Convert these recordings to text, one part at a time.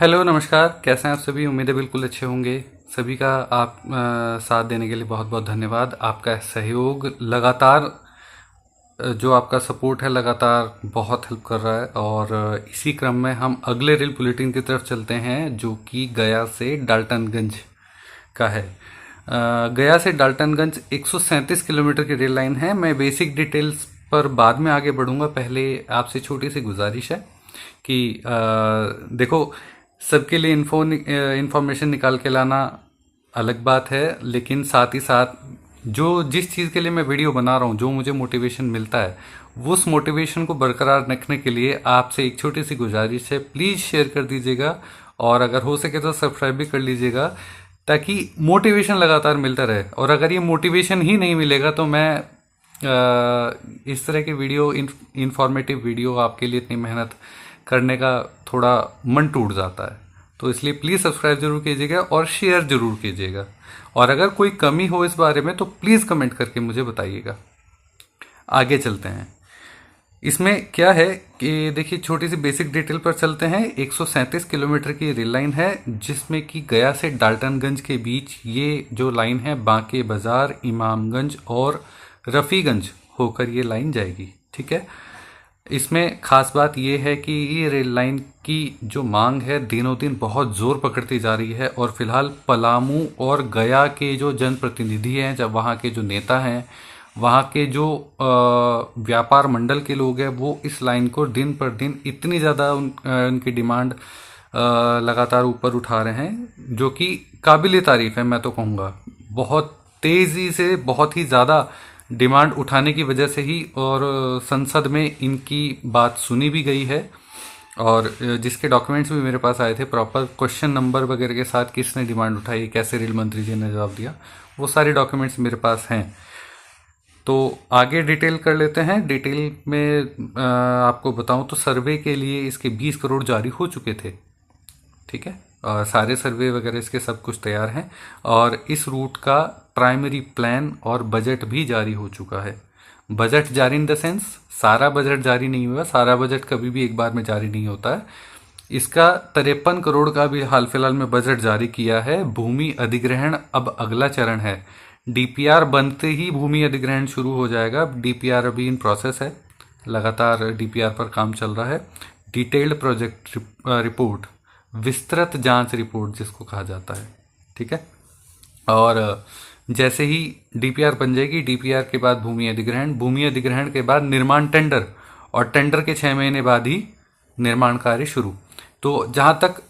Hello नमस्कार, कैसे हैं आप सभी। उम्मीद है बिल्कुल अच्छे होंगे। सभी का आप साथ देने के लिए बहुत बहुत धन्यवाद। आपका सहयोग लगातार जो आपका सपोर्ट है लगातार बहुत हेल्प कर रहा है। और इसी क्रम में हम अगले रेल बुलेटिन की तरफ चलते हैं जो कि गया से डाल्टनगंज का है। गया से डाल्टनगंज 137 किलोमीटर की रेल लाइन है। मैं बेसिक डिटेल्स पर बाद में आगे बढ़ूंगा। पहले आपसे छोटी सी गुजारिश है कि देखो, सबके लिए इंफॉर्मेशन निकाल के लाना अलग बात है, लेकिन साथ ही साथ जो जिस चीज़ के लिए मैं वीडियो बना रहा हूँ, जो मुझे मोटिवेशन मिलता है, उस मोटिवेशन को बरकरार रखने के लिए आपसे एक छोटी सी गुजारिश है, प्लीज़ शेयर कर दीजिएगा और अगर हो सके तो सब्सक्राइब भी कर लीजिएगा ताकि मोटिवेशन लगातार मिलता रहे। और अगर ये मोटिवेशन ही नहीं मिलेगा तो मैं इस तरह के वीडियो इंफॉर्मेटिव वीडियो आपके लिए इतनी मेहनत करने का थोड़ा मन टूट जाता है। तो इसलिए प्लीज़ सब्सक्राइब जरूर कीजिएगा और शेयर जरूर कीजिएगा। और अगर कोई कमी हो इस बारे में तो प्लीज़ कमेंट करके मुझे बताइएगा। आगे चलते हैं। इसमें क्या है कि देखिए, छोटी सी बेसिक डिटेल पर चलते हैं। 137 किलोमीटर की रेल लाइन है जिसमें कि गया से डाल्टनगंज के बीच ये जो लाइन है बांके बाजार, इमामगंज और रफ़ीगंज होकर ये लाइन जाएगी। ठीक है। इसमें खास बात ये है कि ये रेल लाइन की जो मांग है दिनों दिन बहुत जोर पकड़ती जा रही है। और फिलहाल पलामू और गया के जो जनप्रतिनिधि हैं, जब वहाँ के जो नेता हैं, वहाँ के जो व्यापार मंडल के लोग हैं, वो इस लाइन को दिन पर दिन इतनी ज़्यादा उनकी डिमांड लगातार ऊपर उठा रहे हैं जो कि काबिल तारीफ है। मैं तो कहूँगा बहुत तेज़ी से, बहुत ही ज़्यादा डिमांड उठाने की वजह से ही और संसद में इनकी बात सुनी भी गई है। और जिसके डॉक्यूमेंट्स भी मेरे पास आए थे प्रॉपर क्वेश्चन नंबर वगैरह के साथ, किसने डिमांड उठाई, कैसे रेल मंत्री जी ने जवाब दिया, वो सारे डॉक्यूमेंट्स मेरे पास हैं। तो आगे डिटेल कर लेते हैं। डिटेल में आपको बताऊं तो सर्वे के लिए इसके 20 करोड़ जारी हो चुके थे। ठीक है। सारे सर्वे वगैरह इसके सब कुछ तैयार हैं और इस रूट का प्राइमरी प्लान और बजट भी जारी हो चुका है। बजट जारी इन द सेंस सारा बजट जारी नहीं हुआ। सारा बजट कभी भी एक बार में जारी नहीं होता है। इसका 53 करोड़ का भी हाल फिलहाल में बजट जारी किया है। भूमि अधिग्रहण अब अगला चरण है। डीपीआर बनते ही भूमि अधिग्रहण शुरू हो जाएगा। डीपीआर अभी इन प्रोसेस है, लगातार डीपीआर पर काम चल रहा है। डिटेल्ड प्रोजेक्ट रिपोर्ट, विस्तृत जांच रिपोर्ट जिसको कहा जाता है। ठीक है। और जैसे ही डीपीआर बन जाएगी, डीपीआर के बाद भूमि अधिग्रहण, भूमि अधिग्रहण के बाद निर्माण टेंडर, और टेंडर के 6 महीने बाद ही निर्माण कार्य शुरू। तो जहां तक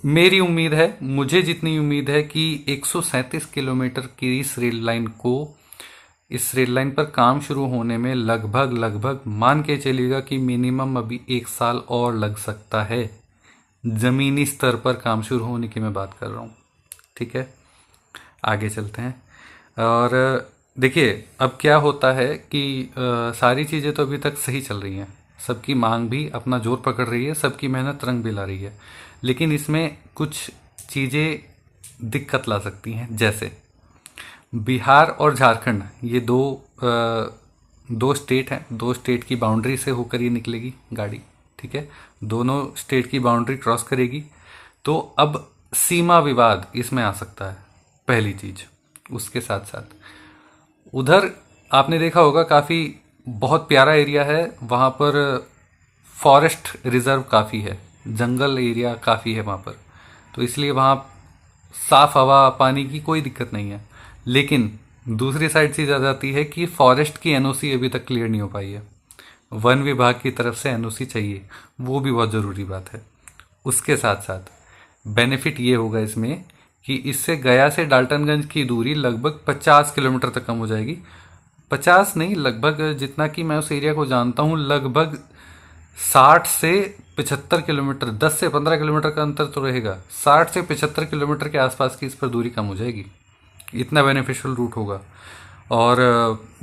मेरी उम्मीद है, मुझे जितनी उम्मीद है कि 137 किलोमीटर की इस रेल लाइन पर काम शुरू होने में लगभग मान के चलिएगा कि मिनिमम अभी 1 साल और लग सकता है। जमीनी स्तर पर काम शुरू होने की मैं बात कर रहा हूँ। ठीक है। आगे चलते हैं। और देखिए, अब क्या होता है कि सारी चीज़ें तो अभी तक सही चल रही हैं। सबकी मांग भी अपना जोर पकड़ रही है, सबकी मेहनत रंग भी ला रही है। लेकिन इसमें कुछ चीज़ें दिक्कत ला सकती हैं। जैसे बिहार और झारखंड, ये दो स्टेट हैं। दो स्टेट की बाउंड्री से होकर ये निकलेगी गाड़ी। ठीक है। दोनों स्टेट की बाउंड्री क्रॉस करेगी। तो अब सीमा विवाद इसमें आ सकता है, पहली चीज। उसके साथ साथ उधर आपने देखा होगा काफ़ी बहुत प्यारा एरिया है। वहाँ पर फॉरेस्ट रिजर्व काफ़ी है, जंगल एरिया काफ़ी है वहाँ पर। तो इसलिए वहाँ साफ हवा पानी की कोई दिक्कत नहीं है। लेकिन दूसरी साइड से आ जाती है कि फॉरेस्ट की एनओसी अभी तक क्लियर नहीं हो पाई है। वन विभाग की तरफ से एनओसी चाहिए, वो भी बहुत ज़रूरी बात है। उसके साथ साथ बेनिफिट ये होगा इसमें कि इससे गया से डाल्टनगंज की दूरी लगभग 50 किलोमीटर तक कम हो जाएगी। 50 नहीं, लगभग जितना कि मैं उस एरिया को जानता हूँ, लगभग 60 से 75 किलोमीटर, 10 से 15 किलोमीटर का अंतर तो रहेगा। 60 से 75 किलोमीटर के आसपास की इस पर दूरी कम हो जाएगी। इतना बेनिफिशियल रूट होगा। और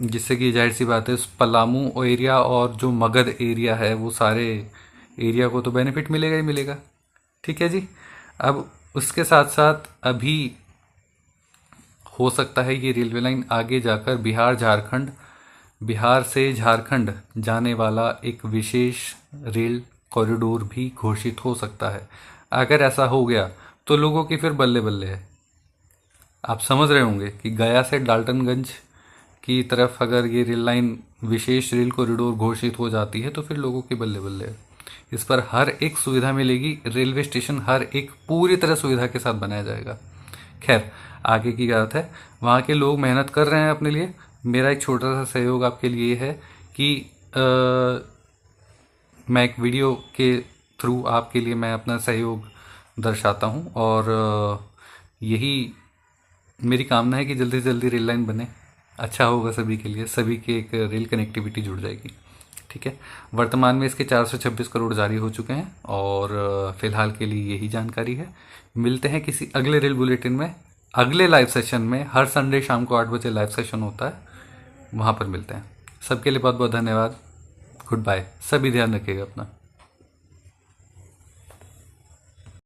जिससे कि जाहिर सी बात है, पलामू एरिया और जो मगध एरिया है, वो सारे एरिया को तो बेनिफिट मिलेगा ही मिलेगा। ठीक है जी। अब उसके साथ साथ अभी हो सकता है ये रेलवे लाइन आगे जाकर बिहार से झारखंड जाने वाला एक विशेष रेल कॉरिडोर भी घोषित हो सकता है। अगर ऐसा हो गया तो लोगों की फिर बल्ले बल्ले है। आप समझ रहे होंगे कि गया से डाल्टनगंज की तरफ अगर ये रेल लाइन विशेष रेल कॉरिडोर घोषित हो जाती है तो फिर लोगों के बल्ले बल्ले है। इस पर हर एक सुविधा मिलेगी, रेलवे स्टेशन हर एक पूरी तरह सुविधा के साथ बनाया जाएगा। खैर, आगे की बात है, वहाँ के लोग मेहनत कर रहे हैं अपने लिए। मेरा एक छोटा सा सहयोग आपके लिए है कि मैं एक वीडियो के थ्रू आपके लिए मैं अपना सहयोग दर्शाता हूँ, और यही मेरी कामना है कि जल्दी से जल्दी रेल लाइन बने। अच्छा होगा सभी के लिए, सभी की एक रेल कनेक्टिविटी जुड़ जाएगी। ठीक है, वर्तमान में इसके 426 करोड़ जारी हो चुके हैं, और फिलहाल के लिए यही जानकारी है। मिलते हैं किसी अगले रेल बुलेटिन में, अगले लाइव सेशन में। हर संडे शाम को 8 बजे लाइव सेशन होता है, वहाँ पर मिलते हैं। सबके लिए बहुत बहुत धन्यवाद। Good bye. सभी ध्यान रखिएगा अपना।